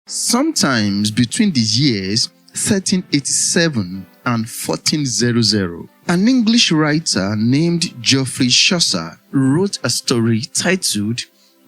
Sometimes between the years 1387 and 1400, an English writer named Geoffrey Chaucer wrote a story titled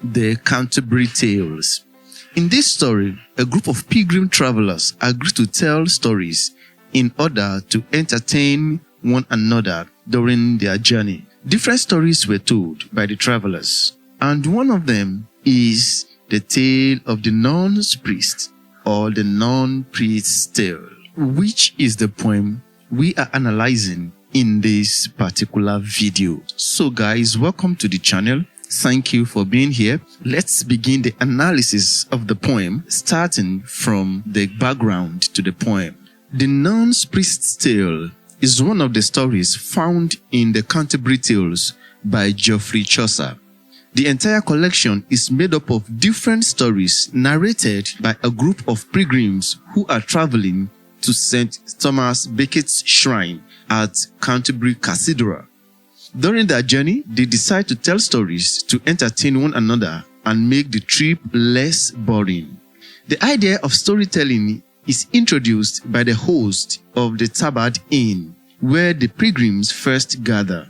The Canterbury Tales. In this story, a group of pilgrim travelers agreed to tell stories in order to entertain one another during their journey. Different stories were told by the travelers, and one of them is the tale of the nun's priest, or the nun-priest's tale, which is the poem we are analyzing in this particular video. So guys, welcome to the channel. Thank you for being here. Let's begin the analysis of the poem, starting from the background to the poem. The Nun's Priest's Tale is one of the stories found in the Canterbury Tales by Geoffrey Chaucer. The entire collection is made up of different stories narrated by a group of pilgrims who are traveling to St. Thomas Becket's shrine at Canterbury Cathedral. During their journey, they decide to tell stories to entertain one another and make the trip less boring. The idea of storytelling is introduced by the host of the Tabard Inn, where the pilgrims first gather.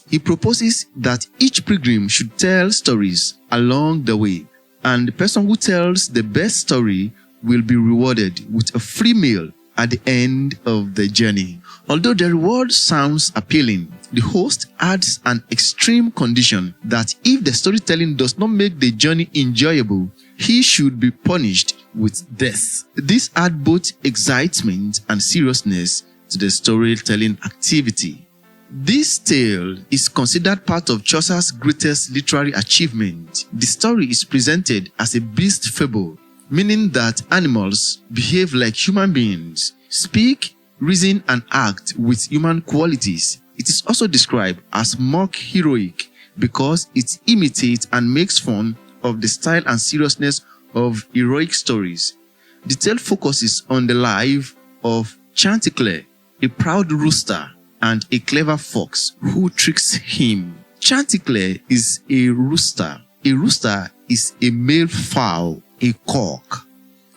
He proposes that each pilgrim should tell stories along the way, and the person who tells the best story will be rewarded with a free meal at the end of the journey. Although the reward sounds appealing, the host adds an extreme condition that if the storytelling does not make the journey enjoyable, he should be punished with death. This adds both excitement and seriousness to the storytelling activity. This tale is considered part of Chaucer's greatest literary achievement. The story is presented as a beast fable, meaning that animals behave like human beings, speak, reason, and act with human qualities. It is also described as mock heroic because it imitates and makes fun of the style and seriousness of heroic stories. The tale focuses on the life of Chanticleer, a proud rooster and a clever fox who tricks him. Chanticleer is a rooster. A rooster is a male fowl, a cock.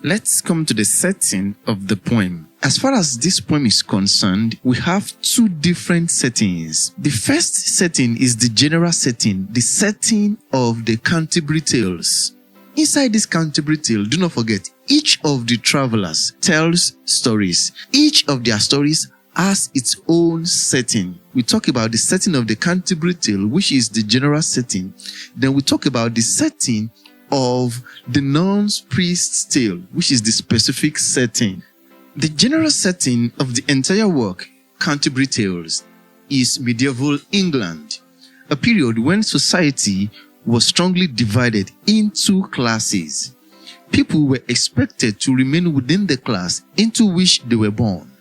Let's come to the setting of the poem. As far as this poem is concerned, we have two different settings. The first setting is the general setting, the setting of the Canterbury Tales. Inside this Canterbury Tale, do not forget, each of the travelers tells stories. Each of their stories has its own setting. We talk about the setting of the Canterbury Tale, which is the general setting. Then we talk about the setting of the nun's priest's tale, which is the specific setting. The general setting of the entire work, Canterbury Tales, is medieval England, a period when society was strongly divided into classes. People were expected to remain within the class into which they were born.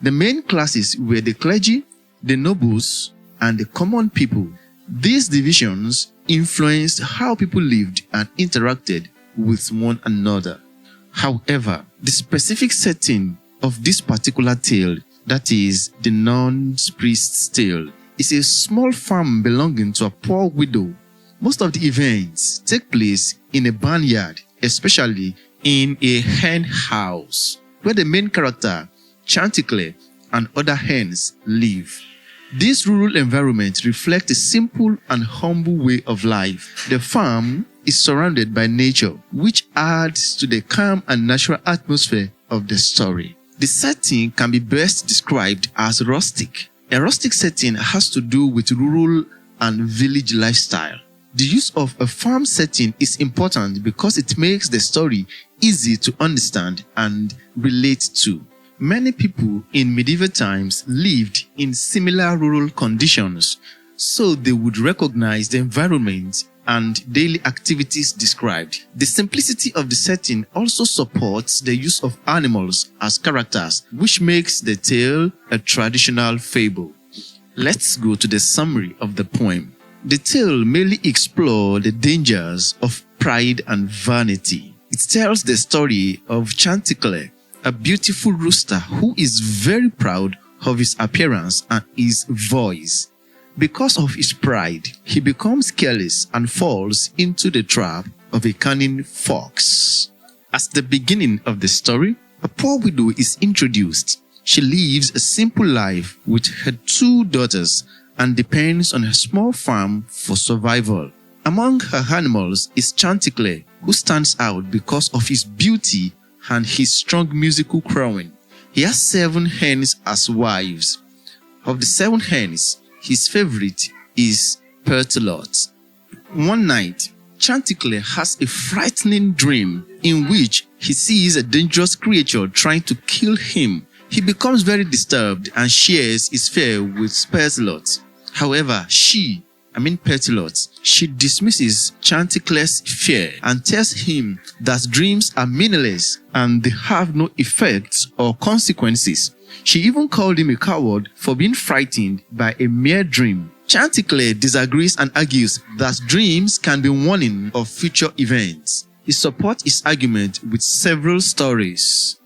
The main classes were the clergy, the nobles, and the common people. These divisions influenced how people lived and interacted with one another. However, the specific setting of this particular tale, that is the nun's priest's tale, is a small farm belonging to a poor widow. Most of the events take place in a barnyard, especially in a hen house, where the main character, Chanticleer, and other hens live. This rural environment reflects a simple and humble way of life. The farm is surrounded by nature, which adds to the calm and natural atmosphere of the story. The setting can be best described as rustic. A rustic setting has to do with rural and village lifestyle. The use of a farm setting is important because it makes the story easy to understand and relate to. Many people in medieval times lived in similar rural conditions, so they would recognize the environment and daily activities described. The simplicity of the setting also supports the use of animals as characters, which makes the tale a traditional fable. Let's go to the summary of the poem. The tale mainly explores the dangers of pride and vanity. It tells the story of Chanticleer, a beautiful rooster who is very proud of his appearance and his voice. Because of his pride, he becomes careless and falls into the trap of a cunning fox. At the beginning of the story, a poor widow is introduced. She lives a simple life with her 2 daughters and depends on her small farm for survival. Among her animals is Chanticleer, who stands out because of his beauty and his strong musical crowing. He has 7 hens as wives. Of the 7 hens, his favorite is Pertelot. One night, Chanticleer has a frightening dream in which he sees a dangerous creature trying to kill him. He becomes very disturbed and shares his fear with Pertelot. However, Pertelot, she dismisses Chanticleer's fear and tells him that dreams are meaningless and they have no effects or consequences. She even called him a coward for being frightened by a mere dream. Chanticleer disagrees and argues that dreams can be warning of future events. He supports his argument with several stories.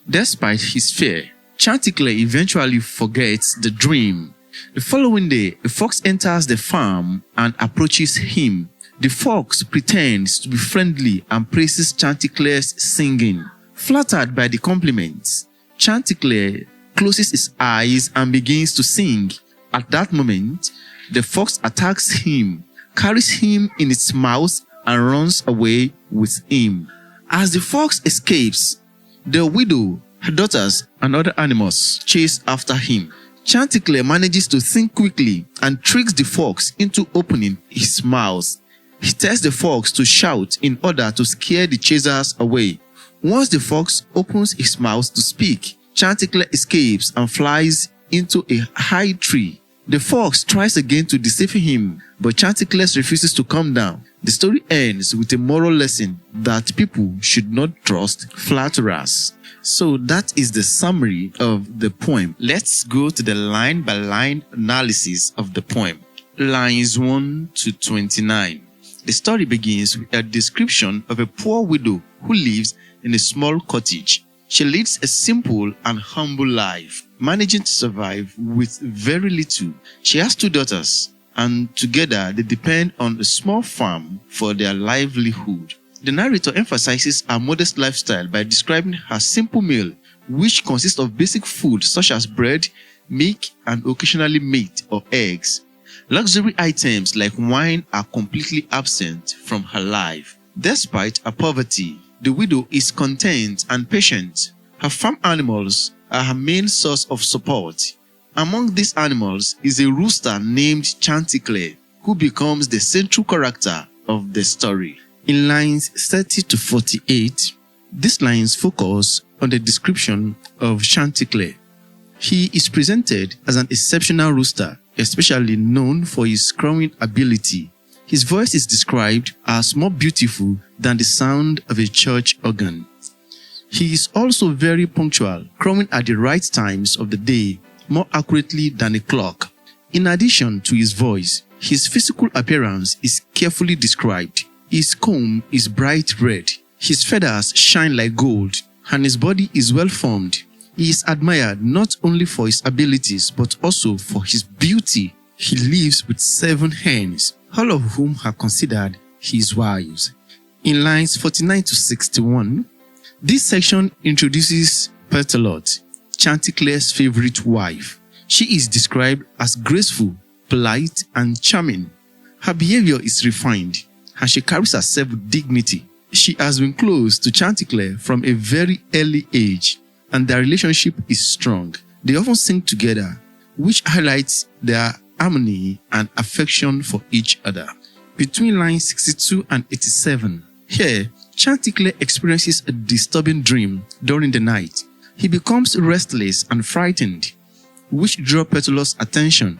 Despite his fear, Chanticleer eventually forgets the dream. The following day, a fox enters the farm and approaches him. The fox pretends to be friendly and praises Chanticleer's singing. Flattered by the compliments, Chanticleer closes his eyes and begins to sing. At that moment, the fox attacks him, carries him in its mouth, and runs away with him. As the fox escapes, the widow, her daughters, and other animals chase after him. Chanticleer manages to think quickly and tricks the fox into opening his mouth. He tells the fox to shout in order to scare the chasers away. Once the fox opens his mouth to speak, Chanticleer escapes and flies into a high tree. The fox tries again to deceive him, but Chanticleer refuses to come down. The story ends with a moral lesson that people should not trust flatterers. So that is the summary of the poem. Let's go to the line-by-line analysis of the poem. Lines 1 to 29. The story begins with a description of a poor widow who lives in a small cottage. She leads a simple and humble life, managing to survive with very little. She has 2 daughters, and together they depend on a small farm for their livelihood. The narrator emphasizes her modest lifestyle by describing her simple meal, which consists of basic food such as bread, milk, and occasionally meat or eggs. Luxury items like wine are completely absent from her life. Despite her poverty, the widow is content and patient. Her farm animals are her main source of support. Among these animals is a rooster named Chanticleer, who becomes the central character of the story. In lines 30 to 48, these lines focus on the description of Chanticleer. He is presented as an exceptional rooster, especially known for his crowing ability. His voice is described as more beautiful than the sound of a church organ. He is also very punctual, crowing at the right times of the day, more accurately than a clock. In addition to his voice, his physical appearance is carefully described. His comb is bright red, his feathers shine like gold, and his body is well formed. He is admired not only for his abilities but also for his beauty. He lives with 7 hens, all of whom are considered his wives. In lines 49 to 61, this section introduces Pertelot, Chanticleer's favorite wife. She is described as graceful, polite, and charming. Her behavior is refined, and she carries herself with dignity. She has been close to Chanticleer from a very early age, and their relationship is strong. They often sing together, which highlights their harmony and affection for each other. Between lines 62 and 87, here, Chanticleer experiences a disturbing dream during the night. He becomes restless and frightened, which draws Pertelot's attention.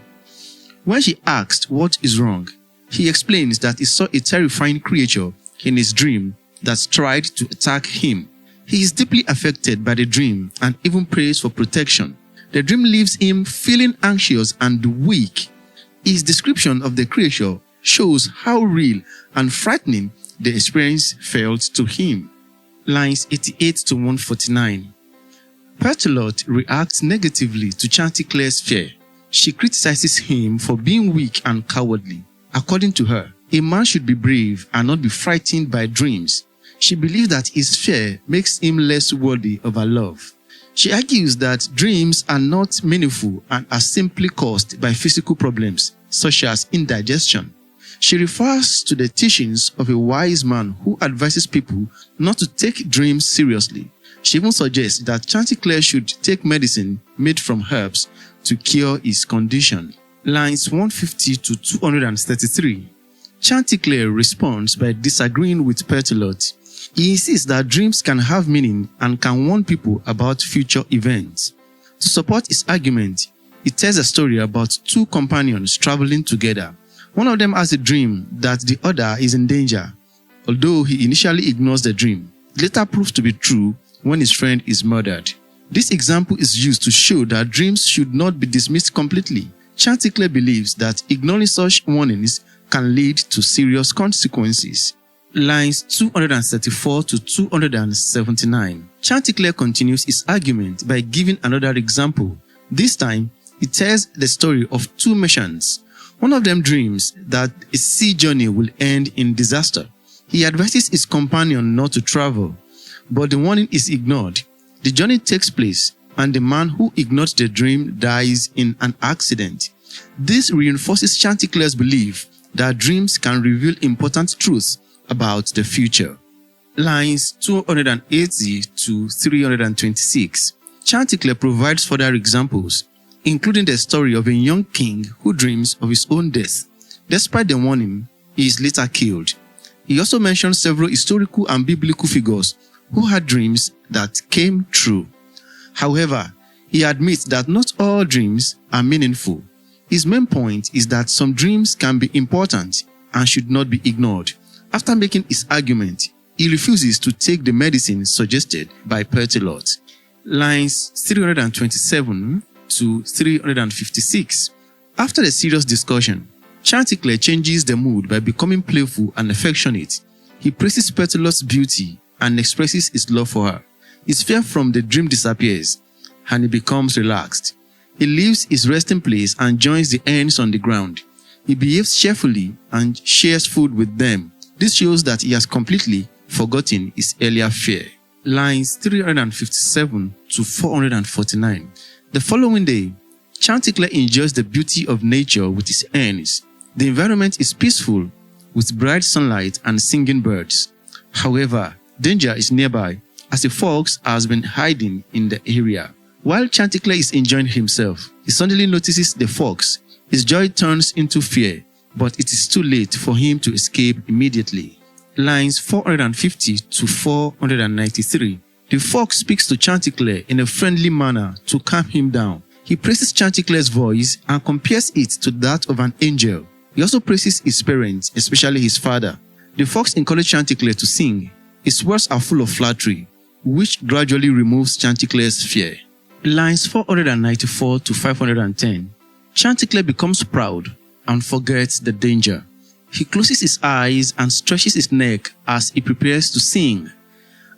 When she asks what is wrong, he explains that he saw a terrifying creature in his dream that tried to attack him. He is deeply affected by the dream and even prays for protection. The dream leaves him feeling anxious and weak. His description of the creature shows how real and frightening the experience felt to him. Lines 88 to 149. Pertelot reacts negatively to Chanticleer's fear. She criticizes him for being weak and cowardly. According to her, a man should be brave and not be frightened by dreams. She believes that his fear makes him less worthy of her love. She argues that dreams are not meaningful and are simply caused by physical problems, such as indigestion. She refers to the teachings of a wise man who advises people not to take dreams seriously. She even suggests that Chanticleer should take medicine made from herbs to cure his condition. Lines 150 to 233. Chanticleer responds by disagreeing with Berthelot. He insists that dreams can have meaning and can warn people about future events. To support his argument, he tells a story about two companions traveling together. One of them has a dream that the other is in danger. Although he initially ignores the dream, it later proves to be true when his friend is murdered. This example is used to show that dreams should not be dismissed completely. Chanticleer believes that ignoring such warnings can lead to serious consequences. Lines 234 to 279. Chanticleer continues his argument by giving another example. This time, he tells the story of two merchants. One of them dreams that a sea journey will end in disaster. He advises his companion not to travel, but the warning is ignored. The journey takes place, and the man who ignored the dream dies in an accident. This reinforces Chanticleer's belief that dreams can reveal important truths about the future. Lines 280 to 326. Chanticleer provides further examples, including the story of a young king who dreams of his own death. Despite the warning, he is later killed. He also mentions several historical and biblical figures who had dreams that came true. However, he admits that not all dreams are meaningful. His main point is that some dreams can be important and should not be ignored. After making his argument, he refuses to take the medicine suggested by Berthelot. Lines 327 to 356. After a serious discussion, Chanticleer changes the mood by becoming playful and affectionate. He praises Berthelot's beauty and expresses his love for her. His fear from the dream disappears, and he becomes relaxed. He leaves his resting place and joins the ants on the ground. He behaves cheerfully and shares food with them. This shows that he has completely forgotten his earlier fear. Lines 357 to 449. The following day, Chanticleer enjoys the beauty of nature with his ants. The environment is peaceful, with bright sunlight and singing birds. However, danger is nearby, as a fox has been hiding in the area. While Chanticleer is enjoying himself, he suddenly notices the fox. His joy turns into fear, but it is too late for him to escape immediately. Lines 450 to 493. The fox speaks to Chanticleer in a friendly manner to calm him down. He praises Chanticleer's voice and compares it to that of an angel. He also praises his parents, especially his father. The fox encourages Chanticleer to sing. His words are full of flattery, which gradually removes Chanticleer's fear. Lines 494 to 510. Chanticleer becomes proud and forgets the danger. He closes his eyes and stretches his neck as he prepares to sing.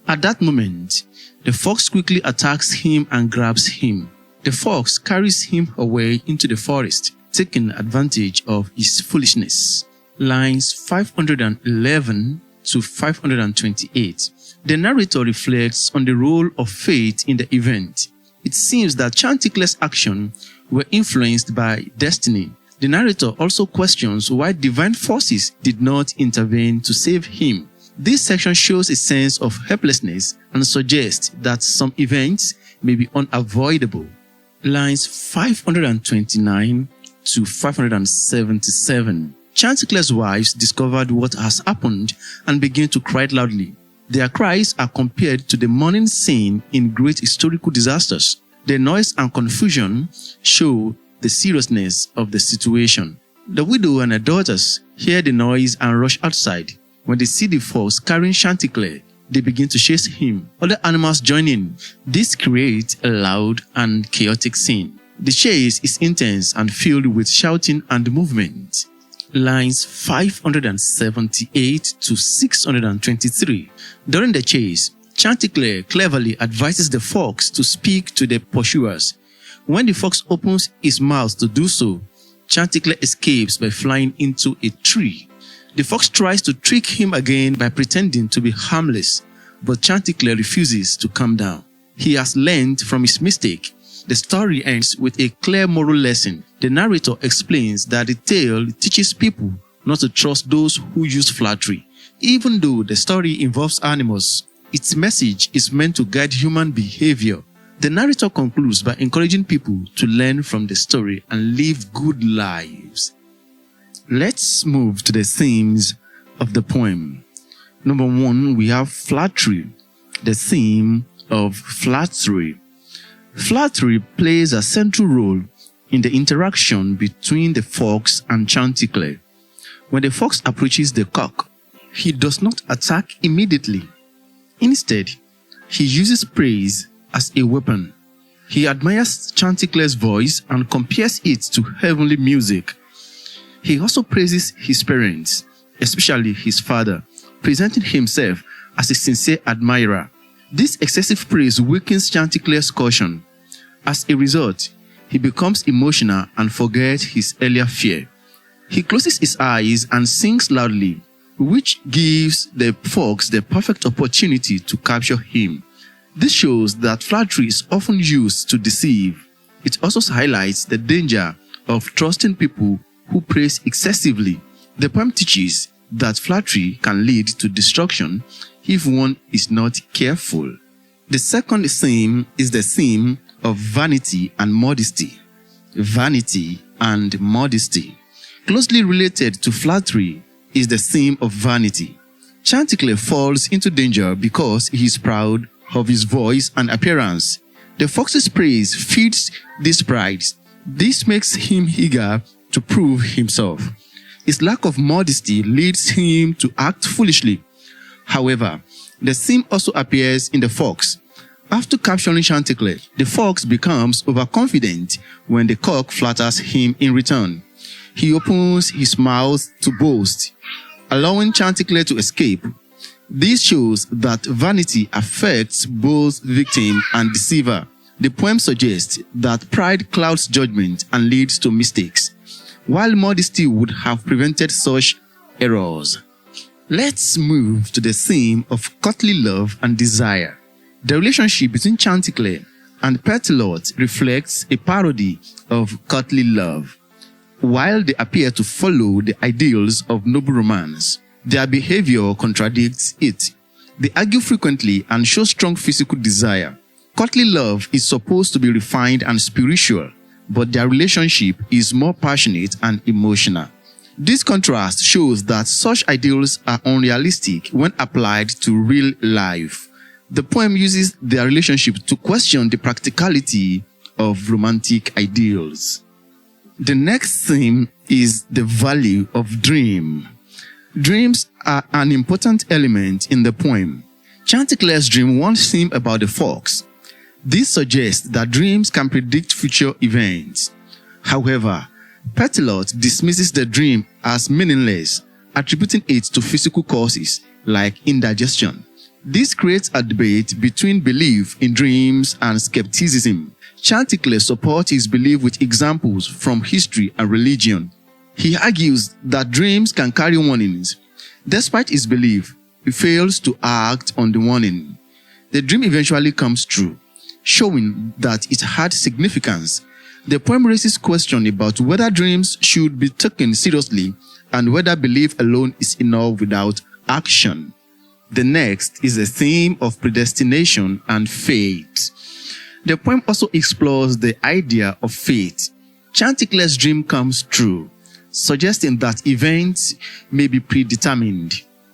At that moment, the fox quickly attacks him and grabs him. The fox carries him away into the forest, taking advantage of his foolishness. Lines 511 to 528. The narrator reflects on the role of fate in the event. It seems that Chanticleer's actions were influenced by destiny. The narrator also questions why divine forces did not intervene to save him. This section shows a sense of helplessness and suggests that some events may be unavoidable. Lines 529 to 577. Chanticleer's wives discovered what has happened and begin to cry loudly. Their cries are compared to the mourning scene in great historical disasters. The noise and confusion show the seriousness of the situation. The widow and her daughters hear the noise and rush outside. When they see the fox carrying Chanticleer, they begin to chase him. Other animals join in. This creates a loud and chaotic scene. The chase is intense and filled with shouting and movement. Lines 578 to 623. During the chase, Chanticleer cleverly advises the fox to speak to the pursuers. When the fox opens his mouth to do so, Chanticleer escapes by flying into a tree. The fox tries to trick him again by pretending to be harmless, but Chanticleer refuses to calm down. He has learned from his mistake. The story ends with a clear moral lesson. The narrator explains that the tale teaches people not to trust those who use flattery. Even though the story involves animals, its message is meant to guide human behavior. The narrator concludes by encouraging people to learn from the story and live good lives. Let's move to the themes of the poem. Number 1, we have flattery. The theme of flattery. Flattery plays a central role in the interaction between the fox and Chanticleer. When the fox approaches the cock, he does not attack immediately. Instead, he uses praise as a weapon. He admires Chanticleer's voice and compares it to heavenly music. He also praises his parents, especially his father, presenting himself as a sincere admirer. This excessive praise weakens Chanticleer's caution. As a result, he becomes emotional and forgets his earlier fear. He closes his eyes and sings loudly, which gives the fox the perfect opportunity to capture him. This shows that flattery is often used to deceive. It also highlights the danger of trusting people who praise excessively. The poem teaches that flattery can lead to destruction if one is not careful. The second theme is the theme of vanity and modesty. Vanity and modesty. Closely related to flattery is the theme of vanity. Chanticleer falls into danger because he is proud of his voice and appearance. The fox's praise feeds this pride. This makes him eager to prove himself. His lack of modesty leads him to act foolishly. However, the theme also appears in the fox. After capturing Chanticleer, the fox becomes overconfident when the cock flatters him in return. He opens his mouth to boast, allowing Chanticleer to escape. This shows that vanity affects both victim and deceiver. The poem suggests that pride clouds judgment and leads to mistakes, while modesty would have prevented such errors. Let's move to the theme of courtly love and desire. The relationship between Chanticleer and Petalot reflects a parody of courtly love. While they appear to follow the ideals of noble romance, their behavior contradicts it. They argue frequently and show strong physical desire. Courtly love is supposed to be refined and spiritual, but their relationship is more passionate and emotional. This contrast shows that such ideals are unrealistic when applied to real life. The poem uses their relationship to question the practicality of romantic ideals. The next theme is the value of dream. Dreams are an important element in the poem. Chanticleer's dream warns him about the fox. This suggests that dreams can predict future events. However, Petalot dismisses the dream as meaningless, attributing it to physical causes like indigestion. This creates a debate between belief in dreams and skepticism. Chanticleer supports his belief with examples from history and religion. He argues that dreams can carry warnings. Despite his belief, he fails to act on the warning. The dream eventually comes true, showing that it had significance. The poem raises questions about whether dreams should be taken seriously and whether belief alone is enough without action. The next is the theme of predestination and fate. The poem also explores the idea of fate. Chanticleer's dream comes true, suggesting that events may be predetermined.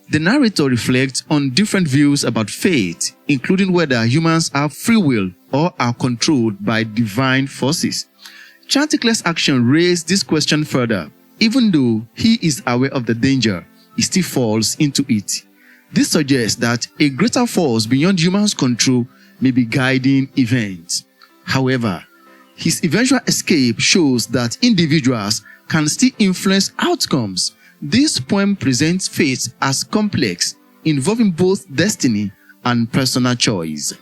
The narrator reflects on different views about fate, including whether humans have free will or are controlled by divine forces. Chanticleer's action raises this question further. Even though he is aware of the danger, he still falls into it. This suggests that a greater force beyond humans' control may be guiding events. However, his eventual escape shows that individuals can still influence outcomes. This poem presents fate as complex, involving both destiny and personal choice.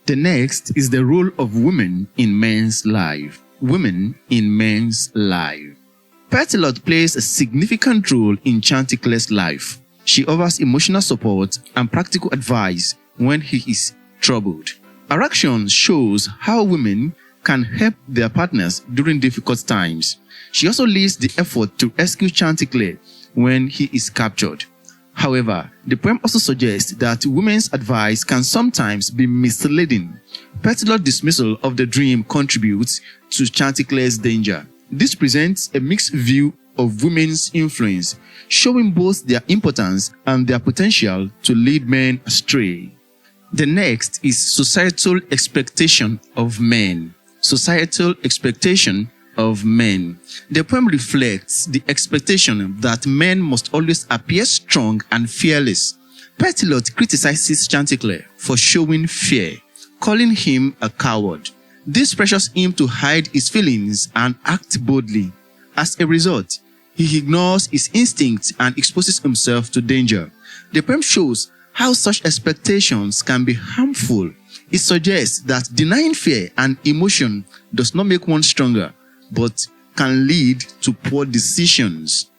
The next is the role of women in men's life. Women in men's life. Petilot plays a significant role in Chanticleer's life. She offers emotional support and practical advice when he is troubled. Her action shows how women can help their partners during difficult times. She also leads the effort to rescue Chanticleer when he is captured. However, the poem also suggests that women's advice can sometimes be misleading. Petilot's dismissal of the dream contributes to Chanticleer's danger. This presents a mixed view of women's influence, showing both their importance and their potential to lead men astray. The next is societal expectation of men. Societal expectation of men. The poem reflects the expectation that men must always appear strong and fearless. Petilot criticizes Chanticleer for showing fear, calling him a coward. This pressures him to hide his feelings and act boldly. As a result, he ignores his instincts and exposes himself to danger. The poem shows how such expectations can be harmful. It suggests that denying fear and emotion does not make one stronger, but can lead to poor decisions.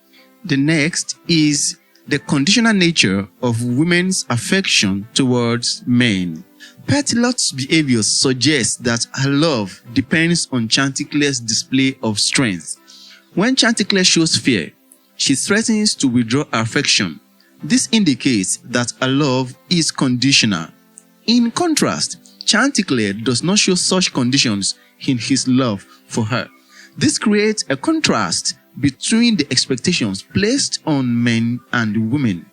The next is the conditional nature of women's affection towards men. Petilot's behavior suggests that her love depends on Chanticleer's display of strength. When Chanticleer shows fear, she threatens to withdraw her affection. This indicates that her love is conditional. In contrast, Chanticleer does not show such conditions in his love for her. This creates a contrast between the expectations placed on men and women.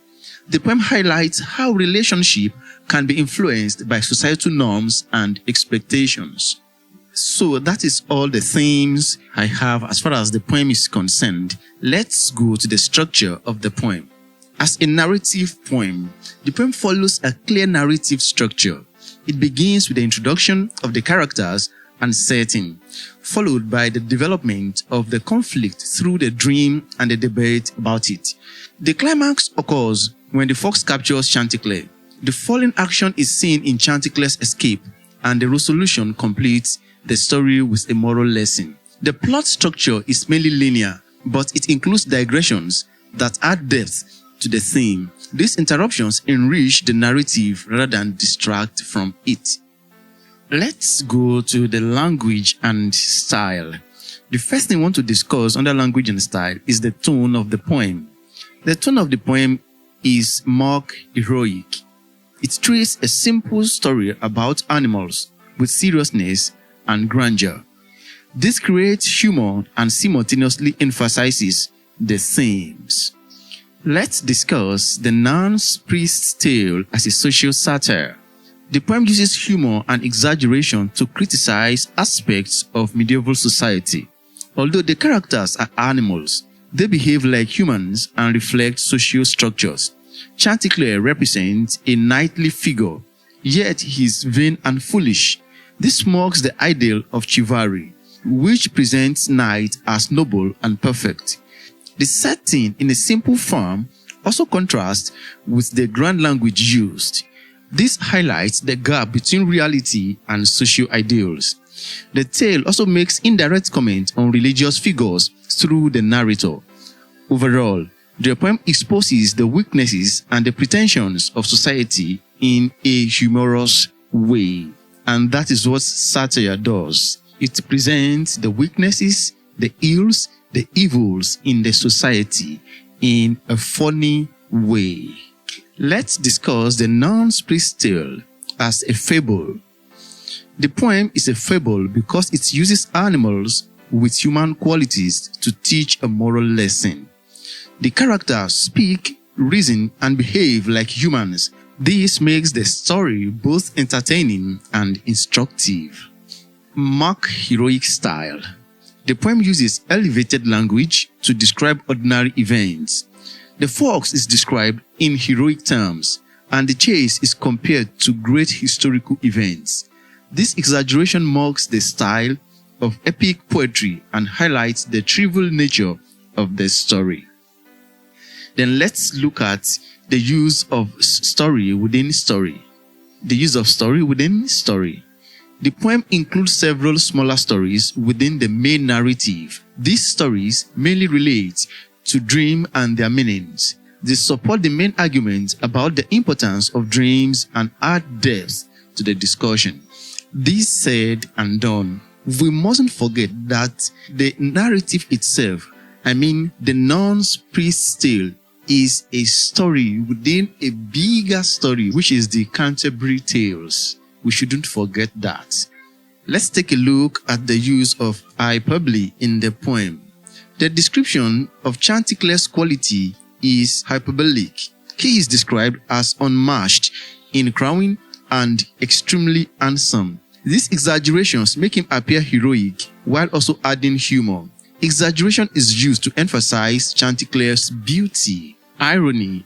The poem highlights how relationship can be influenced by societal norms and expectations. So that is all the themes I have as far as the poem is concerned. Let's go to the structure of the poem. As a narrative poem, the poem follows a clear narrative structure. It begins with the introduction of the characters and setting, followed by the development of the conflict through the dream and the debate about it. The climax occurs when the fox captures Chanticleer. The following action is seen in Chanticleer's escape, and the resolution completes the story with a moral lesson. The plot structure is mainly linear, but it includes digressions that add depth to the theme. These interruptions enrich the narrative rather than distract from it. Let's go to the language and style. The first thing I want to discuss under language and style is the tone of the poem. The tone of the poem is mock heroic. It treats a simple story about animals with seriousness and grandeur. This creates humor and simultaneously emphasizes the themes. Let's discuss the nun's priest's tale as a social satire. The poem uses humor and exaggeration to criticize aspects of medieval society. Although the characters are animals, they behave like humans and reflect social structures. Chanticleer represents a knightly figure, yet he is vain and foolish. This mocks the ideal of chivalry, which presents knight as noble and perfect. The setting in a simple form also contrasts with the grand language used. This highlights the gap between reality and social ideals. The tale also makes indirect comment on religious figures through the narrator. Overall, the poem exposes the weaknesses and the pretensions of society in a humorous way. And that is what satire does. It presents the weaknesses, the ills, the evils in the society in a funny way. Let's discuss the nun's priest's tale as a fable. The poem is a fable because it uses animals with human qualities to teach a moral lesson. The characters speak, reason, and behave like humans. This makes the story both entertaining and instructive. Mock heroic style. The poem uses elevated language to describe ordinary events. The fox is described in heroic terms, and the chase is compared to great historical events. This exaggeration marks the style of epic poetry and highlights the trivial nature of the story. Then let's look at the use of story within story. The use of story within story. The poem includes several smaller stories within the main narrative. These stories mainly relate to dreams and their meanings. They support the main argument about the importance of dreams and add depth to the discussion. This said and done, we mustn't forget that the narrative itself, the nun's priest's tale, is a story within a bigger story, which is the Canterbury Tales. We shouldn't forget that. Let's take a look at the use of hyperbole in the poem. The description of Chanticleer's quality is hyperbolic. He is described as unmatched in crowing and extremely handsome. These exaggerations make him appear heroic while also adding humor. Exaggeration is used to emphasize Chanticleer's beauty. Irony.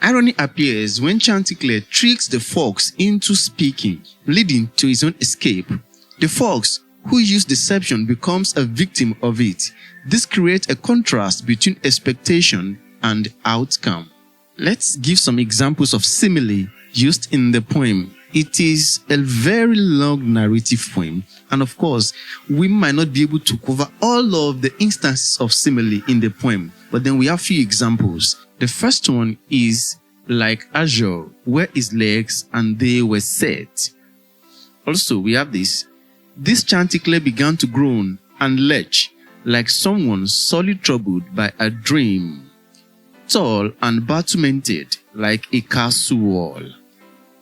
Irony appears when Chanticleer tricks the fox into speaking, leading to his own escape. The fox, who used deception, becomes a victim of it. This creates a contrast between expectation and outcome. Let's give some examples of simile used in the poem. It is a very long narrative poem, and of course, we might not be able to cover all of the instances of simile in the poem, but then we have few examples. The first one is like Azure, where his legs and they were set. Also, we have this. This Chanticleer began to groan and lurch like someone sorely troubled by a dream. Tall and battlemented like a castle wall.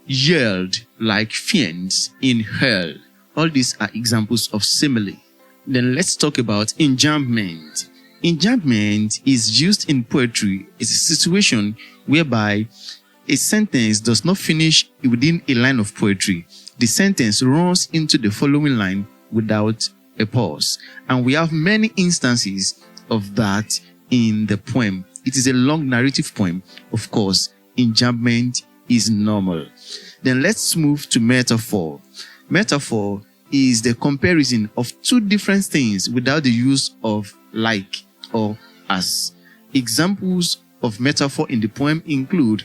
Yelled like fiends in hell. All these are examples of simile. Then let's talk about enjambment. Enjambment is used in poetry as a situation whereby a sentence does not finish within a line of poetry. The sentence runs into the following line without a pause. And we have many instances of that in the poem. It is a long narrative poem. Of course, enjambment is normal. Then let's move to metaphor. Metaphor is the comparison of two different things without the use of like or as. Examples of metaphor in the poem include: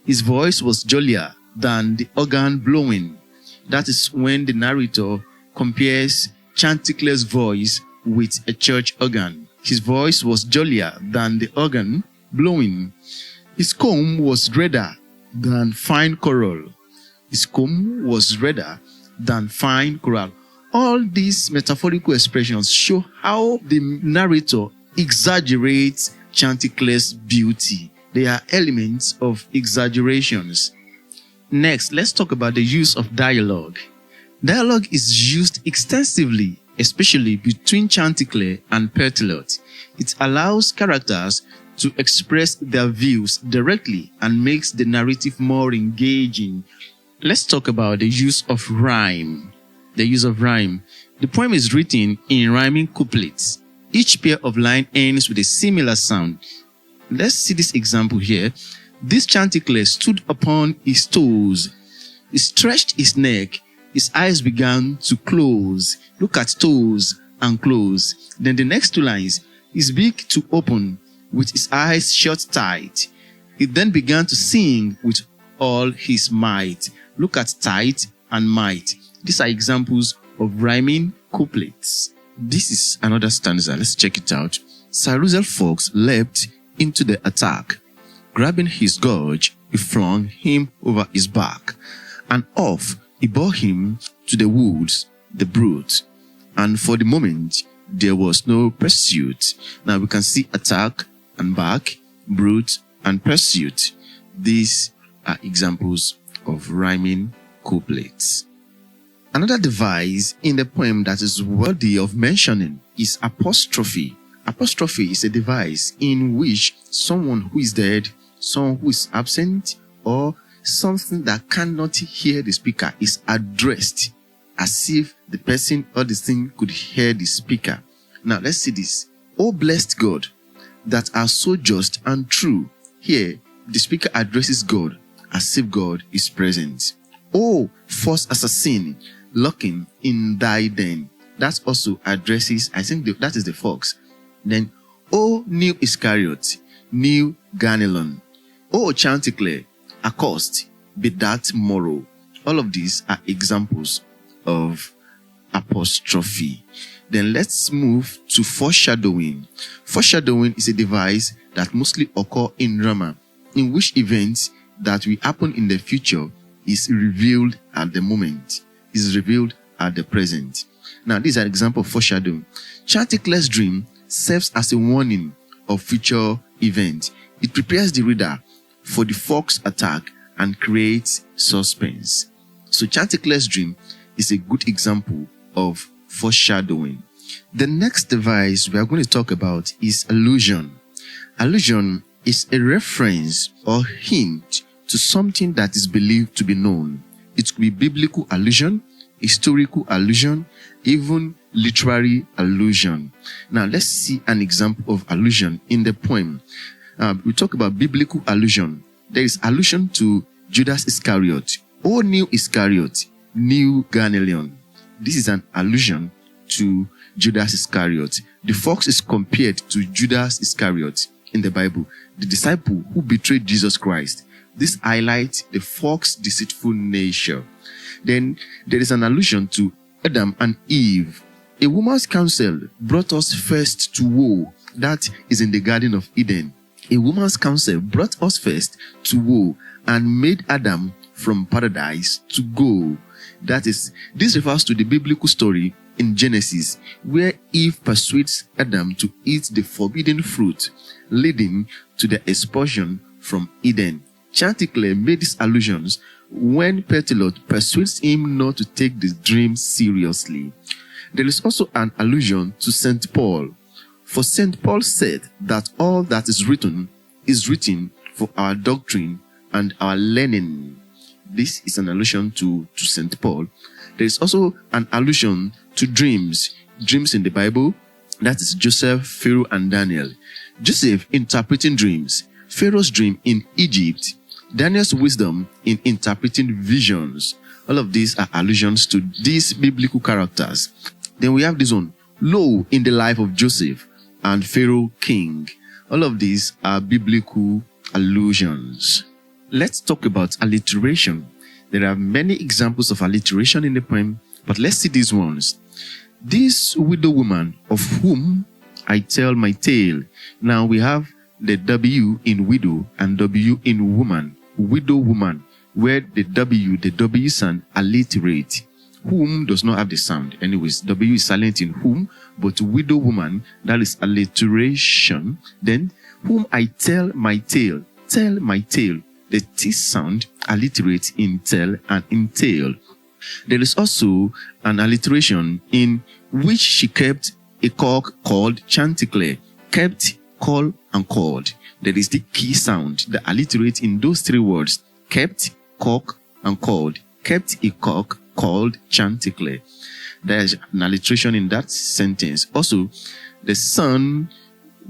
his voice was jollier than the organ blowing. That is when the narrator compares Chanticleer's voice with a church organ. His voice was jollier than the organ blowing. His comb was redder than fine coral. His comb was redder than fine coral. All these metaphorical expressions show how the narrator exaggerates Chanticleer's beauty. They are elements of exaggerations. Next, let's talk about the use of dialogue. Dialogue is used extensively, especially between Chanticleer and Pertilot. It allows characters to express their views directly and makes the narrative more engaging. Let's talk about the use of rhyme. The use of rhyme. The poem is written in rhyming couplets. Each pair of lines ends with a similar sound. Let's see this example here. This Chanticleer stood upon his toes. He stretched his neck. His eyes began to close. Look at toes and close. Then the next two lines, his beak to open with his eyes shut tight. He then began to sing with all his might. Look at tight and might. These are examples of rhyming couplets. This is another stanza. Let's check it out. Sir Russell Fox leapt into the attack. Grabbing his gouge, he flung him over his back, and off he bore him to the woods, the brute. And for the moment, there was no pursuit. Now we can see attack and back, brute and pursuit. These are examples of rhyming couplets. Another device in the poem that is worthy of mentioning is apostrophe. Apostrophe is a device in which someone who is dead, someone who is absent, or something that cannot hear the speaker is addressed as if the person or the thing could hear the speaker. Now let's see this. O blessed God, that are so just and true. Here, the speaker addresses God as if God is present. O false assassin, lurking in thy den. That also addresses, I think that is the fox. Then, O new Iscariot, new Ganelon. O Chanticleer, accost, be that morrow. All of these are examples of apostrophe. Then let's move to foreshadowing. Foreshadowing is a device that mostly occurs in drama, in which events that will happen in the future is revealed at the moment, is revealed at the present. Now, this is an example of foreshadowing. Chanticleer's dream serves as a warning of future events. It prepares the reader for the fox attack and creates suspense. So Chanticleer's dream is a good example of foreshadowing. The next device we are going to talk about is allusion. Allusion is a reference or hint to something that is believed to be known. It could be biblical allusion, historical allusion, even literary allusion. Now let's see an example of allusion in the poem. We talk about biblical allusion. There is allusion to Judas Iscariot. O new Iscariot, new Galilean. This is an allusion to Judas Iscariot. The fox is compared to Judas Iscariot in the Bible, the disciple who betrayed Jesus Christ. This highlights the fox's deceitful nature. Then there is an allusion to Adam and Eve. A woman's counsel brought us first to woe. That is in the Garden of Eden. A woman's counsel brought us first to woe and made Adam from paradise to go. That is, this refers to the biblical story in Genesis, where Eve persuades Adam to eat the forbidden fruit, leading to the expulsion from Eden. Chanticleer made these allusions when Petilot persuades him not to take the dream seriously. There is also an allusion to St. Paul. For St. Paul said that all that is written for our doctrine and our learning. This is an allusion to St. Paul. There is also an allusion to dreams. Dreams in the Bible. That is Joseph, Pharaoh, and Daniel. Joseph interpreting dreams. Pharaoh's dream in Egypt. Daniel's wisdom in interpreting visions. All of these are allusions to these biblical characters. Then we have this one. Lo, in the life of Joseph and Pharaoh king. All of these are biblical allusions. Let's talk about alliteration. There are many examples of alliteration in the poem, but let's see these ones. This widow woman of whom I tell my tale. Now we have the W in widow and W in woman. Widow woman, where the W sound alliterate. Whom does not have the sound. Anyways, W is silent in whom, but widow woman, that is alliteration. Then, whom I tell my tale. Tell my tale. The T sound alliterates in tell and in tale. There is also an alliteration in which she kept a cock called Chanticleer. Kept, call, and called. There is the key sound that alliterates in those three words. Kept, cock, and called. Kept a cock called Chanticleer. There is an alliteration in that sentence. Also, the sun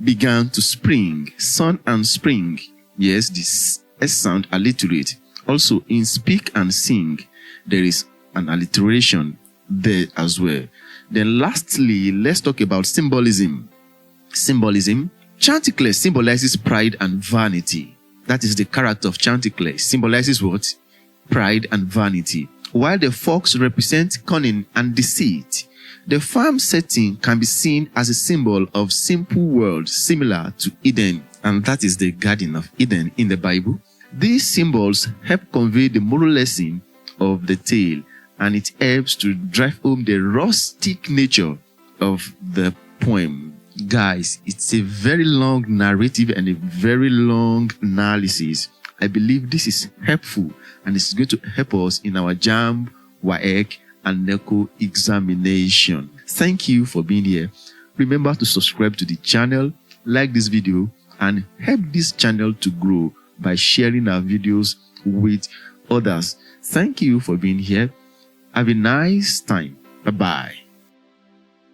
began to spring. Sun and spring. Yes, this S sound alliterate. Also, in speak and sing, there is an alliteration there as well. Then lastly, let's talk about symbolism. Symbolism. Chanticleer symbolizes pride and vanity. That is the character of Chanticleer. Symbolizes what? Pride and vanity. While the fox represents cunning and deceit. The farm setting can be seen as a symbol of simple world similar to Eden, and that is the Garden of Eden in the Bible. These symbols help convey the moral lesson of the tale, and it helps to drive home the rustic nature of the poem. Guys, it's a very long narrative and a very long analysis. I believe this is helpful and it's going to help us in our JAMB, WAEC, and NECO examination. Thank you for being here. Remember to subscribe to the channel, like this video, and help this channel to grow by sharing our videos with others. Thank you for being here. Have a nice time. Bye-bye.